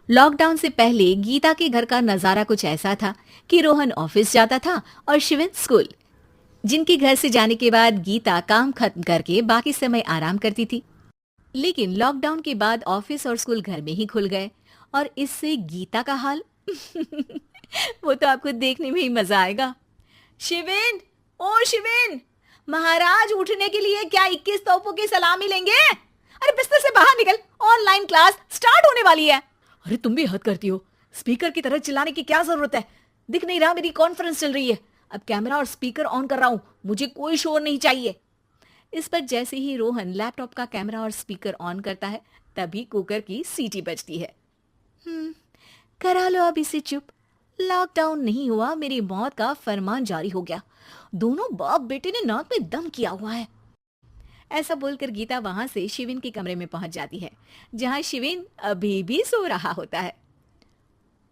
Lockdown से पहले गीता के घर का नजारा कुछ ऐसा था कि रोहन ऑफिस जाता था और शिवन स्कूल। जिनके घर से जाने के बाद गीता काम खत्म करके बाकी समय आराम करती थी। लेकिन लॉकडाउन के बाद ऑफिस और स्कूल घर में ही खुल गए और इससे गीता का हाल वो तो आपको देखने में ही मजा आएगा। शिविन, ओ शिविन, महाराज उठने के लिए क्या 21 तोपों की सलामी लेंगे? अरे बिस्तर से बाहर निकल, ऑनलाइन क्लास स्टार्ट होने वाली है। अरे तुम भी हद करती हो, स्पीकर की तरह चिल्लाने की क्या जरूरत है? दिख नहीं रहा मेरी कॉन्फ्रेंस चल रही है। अब कैमरा और स्पीकर ऑन कर रहा हूं, मुझे कोई शोर नहीं चाहिए। इस पर जैसे ही रोहन लैपटॉप का कैमरा और स्पीकर ऑन करता है तभी कुकर की सीटी बजती है। करा लो अब इसे चुप। लॉकडाउन नहीं हुआ, मेरी मौत का फरमान जारी हो गया। दोनों बाप बेटे ने नाक में दम किया हुआ है। ऐसा बोलकर गीता वहां से शिविन के कमरे में पहुंच जाती है, जहां शिविन अभी भी सो रहा होता है।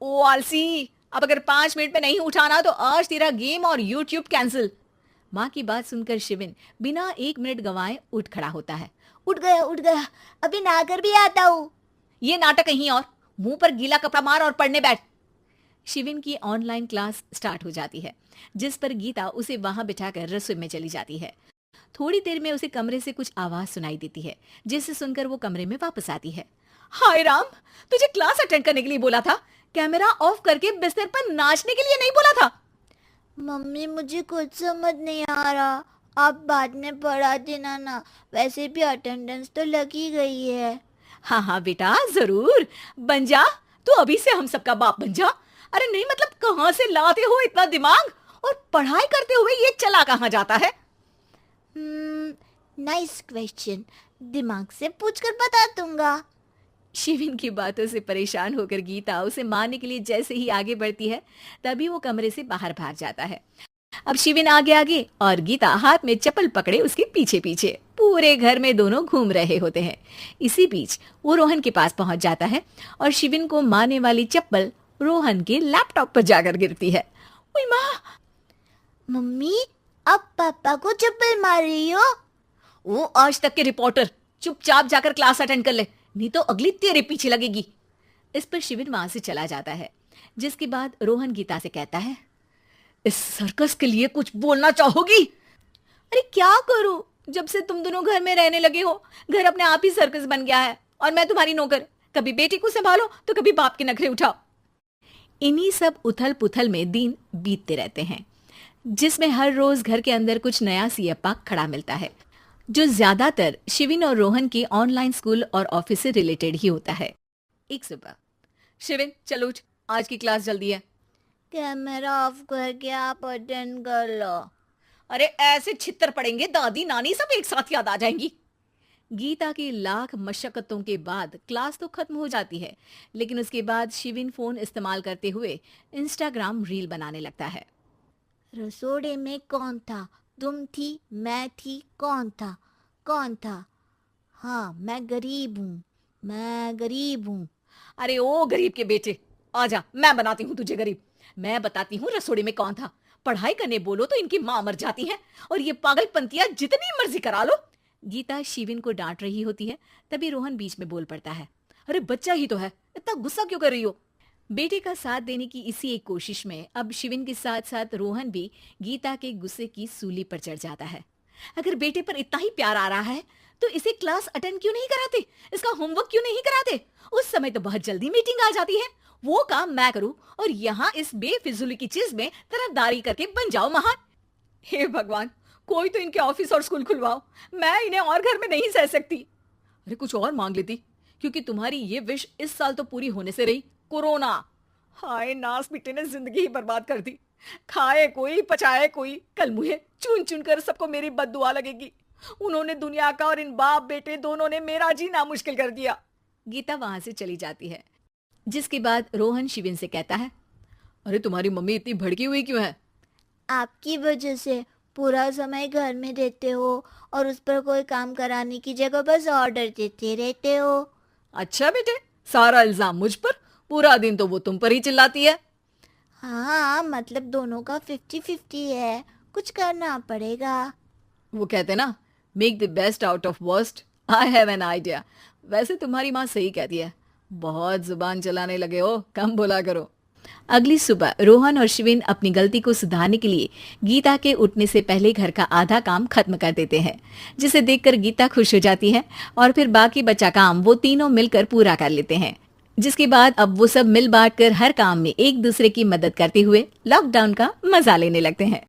ओ आलसी, अब अगर 5 मिनट में नहीं उठाना तो आज तेरा गेम और यूट्यूब कैंसिल। माँ की बात सुनकर शिविन बिना 1 मिनट गंवाए उठ खड़ा होता है। उठ गया, अभी नहाकर भी आता हूँ। ये नाटक कहीं और, मुंह पर गीला कपड़ा मार और पढ़ने बैठ। शिविन की ऑनलाइन क्लास स्टार्ट हो जाती है, जिस पर गीता उसे वहां बिठाकर रसोई में चली जाती है। थोड़ी देर में उसे कमरे से कुछ आवाज सुनाई देती है, जिसे सुनकर वो कमरे में वापस आती है। हाय राम, तुझे क्लास अटेंड करने के लिए बोला था, कैमरा ऑफ करके बिस्तर पर नाचने के लिए नहीं बोला था। मम्मी मुझे कुछ समझ नहीं आ रहा, आप बाद में पढ़ा देना ना, वैसे भी अटेंडेंस तो लगी गई है। हाँ हाँ बेटा, जरूर बन जा। तू अभी से हम सबका बाप बन जा। अरे नहीं मतलब कहाँ से लाते हो इतना दिमाग, और पढ़ाई करते हुए ये चला कहाँ जाता है? नाइस क्वेश्चन, दिमाग से पूछकर बता दूंगा। शिविन की बातों से परेशान होकर गीता उसे मारने के लिए जैसे ही आगे बढ़ती है तभी वो कमरे से बाहर भाग जाता है। अब शिविन आगे आगे और गीता हाथ में चप्पल पकड़े उसके पीछे पीछे पूरे घर में दोनों घूम रहे होते हैं। इसी बीच वो रोहन के पास पहुंच जाता है और शिविन को मारने वाली चप्पल रोहन के लैपटॉप पर जाकर गिरती है। ओए माँ! मम्मी, अब पापा को चप्पल मार रही हो? वो आज तक के रिपोर्टर, चुपचाप जाकर क्लास अटेंड कर ले, नहीं तो अगली तेरे पीछे लगेगी। इस पर शिविन वहां से चला जाता है, जिसके बाद रोहन गीता से कहता है, इस सर्कस के लिए कुछ बोलना चाहोगी? अरे क्या करूं, जब से तुम दोनों घर में रहने लगे हो घर अपने आप ही सर्कस बन गया है और मैं तुम्हारी नौकर। कभी बेटी को संभालो तो कभी बाप के नखरे उठाओ। इन्हीं सब उथल पुथल में दिन बीतते रहते हैं, जिसमें हर रोज घर के अंदर कुछ नया सियप्पा खड़ा मिलता है, जो ज्यादातर शिविन और रोहन के ऑनलाइन स्कूल और ऑफिस से रिलेटेड ही होता है। एक सुबह, शिविन चलो उठ, आज की क्लास जल्दी है। कैमरा ऑफ करके आप अटेंड कर लो। अरे ऐसे छित्तर पड़ेंगे, दादी नानी सब एक साथ याद आ जाएंगी। गीता की लाख मशक्कतों के बाद क्लास तो खत्म हो जाती है, लेकिन उसके बाद शिविन फोन इस्तेमाल करते हुए इंस्टाग्राम रील बनाने लगता है। रसोड़े में कौन था? तुम थी, मैं थी, कौन था? कौन था? हाँ, मैं गरीब हूँ। अरे ओ गरीब के बेटे, आजा, मैं बनाती हूँ तुझे गरीब। मैं बताती हूँ रसोड़े में कौन था। पढ़ाई करने बोलो तो इनकी माँ मर जाती है और ये पागलपंतियां जितनी मर्जी करा लो। गीता शिविन को डांट रही होती है, तभी रोहन बीच में बोल पड़ता है। अरे बच्चा ही तो है, इतना गुस्सा क्यों कर रही हो? बेटे का साथ देने की इसी एक कोशिश में अब शिविन के साथ साथ रोहन भी गीता के गुस्से की सूली पर चढ़ जाता है। अगर बेटे पर इतना ही प्यार आ रहा है तो इसे क्लास अटेंड क्यों नहीं कराते, इसका होमवर्क क्यों नहीं कराते? उस समय तो बहुत जल्दी मीटिंग आ जाती है, वो काम मैं करूं और यहाँ इस बेफिजूली की चीज में तरफदारी करके बन जाओ महान। हे भगवान, कोई तो इनके ऑफिस और स्कूल खुलवाओ, मैं इन्हें और घर में नहीं सह सकती। अरे कुछ और मांग लेती, क्योंकि तुम्हारी ये विश इस साल तो पूरी होने से रही, कोरोना। हाय नास बेटे ने जिंदगी ही बर्बाद कर दी। खाए कोई पचाए कोई, कल मुझे चुन चुन कर सबको मेरी बद्दुआ लगेगी। उन्होंने दुनिया का और इन बाप बेटे दोनों ने मेरा जीना मुश्किल कर दिया। गीता वहां से चली जाती है, जिसके बाद रोहन शिविन से कहता है, अरे तुम्हारी मम्मी इतनी भड़की हुई क्यों है? आपकी वजह से पूरा समय घर में रहते हो और उस पर कोई काम कराने की जगह बस ऑर्डर देते रहते हो। अच्छा बेटे, सारा इल्जाम मुझ पर, पूरा दिन तो वो तुम पर ही चिल्लाती है। हाँ, मतलब दोनों का 50-50 है, कुछ करना पड़ेगा। वो कहते ना, make the best out of worst. I have an idea. वैसे तुम्हारी माँ सही कहती है, बहुत जुबान चलाने लगे हो, कम बोला करो। अगली सुबह रोहन और शिविन अपनी गलती को सुधारने के लिए गीता के उठने से पहले घर का आधा काम खत्म कर देते हैं, जिसे देखकर गीता खुश हो जाती है और फिर बाकी बचा काम वो तीनों मिलकर पूरा कर लेते हैं। जिसके बाद अब वो सब मिल बांट कर हर काम में एक दूसरे की मदद करते हुए लॉकडाउन का मजा लेने लगते हैं।